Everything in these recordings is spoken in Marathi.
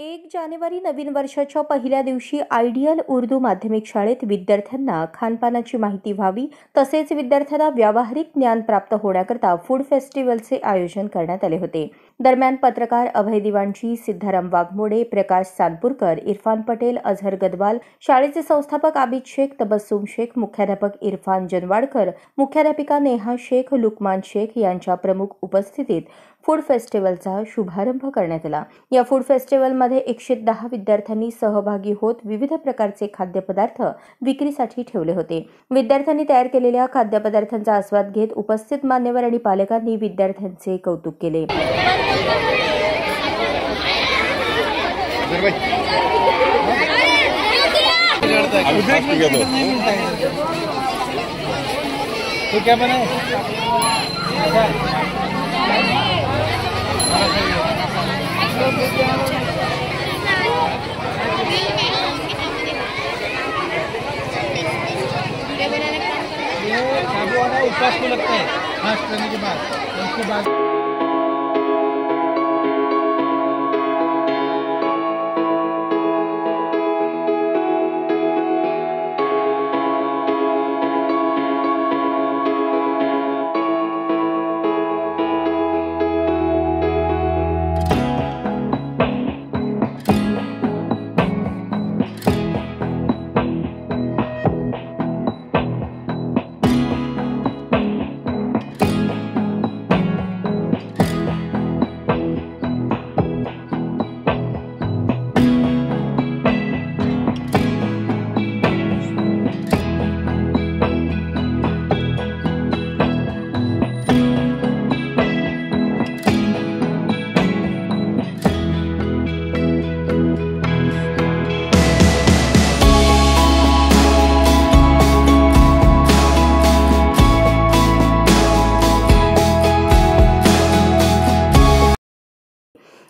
1 जानेवारी नवीन वर्षाच्या पहिल्या दिवशी आयडियल उर्दू माध्यमिक शाळेत विद्यार्थ्यांना खानपानाची माहिती व्हावी तसेच विद्यार्थ्यांना व्यावहारिक ज्ञान प्राप्त होण्याकरता फूड फेस्टिवलचे आयोजन करण्यात आले होते। दरम्यान पत्रकार अभय दिवाणजी, सिद्धाराम वाघमोडे, प्रकाश सानपूरकर, इरफान पटेल, अझहर गदवाल, शाळेचे संस्थापक आबिद शेख, तबस्सुम शेख, मुख्याध्यापक इरफान जनवाडकर, मुख्याध्यापिका नेहा शेख, लुकमान शेख यांच्या प्रमुख उपस्थितीत फूड फेस्टिवलचा शुभारंभ करण्यात आला। या फूड फेस्टिवलमध्ये 110 विद्यार्थ्यांनी सहभागी होत विविध प्रकारचे खाद्यपदार्थ विक्रीसाठी ठेवले होते। विद्यार्थ्यांनी तयार केलेल्या खाद्यपदार्थांचा आस्वाद घेत उपस्थित मान्यवर आणि पालकांनी विद्यार्थ्यांचे कौतुक केले। तो क्या बना है? ये उपवास को लगता है फास्ट करने के बाद, उसके बाद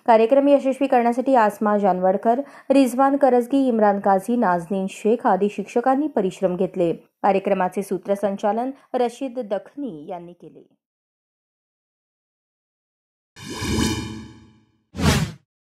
कार्यक्रम यशस्वी करण्यासाठी आसमा जानवडकर, रिजवान करजगी, इम्रान काझी, नाजनीन शेख आदी शिक्षकांनी परिश्रम घेतले। कार्यक्रमाचे सूत्रसंचालन रशीद दखनी यांनी केले।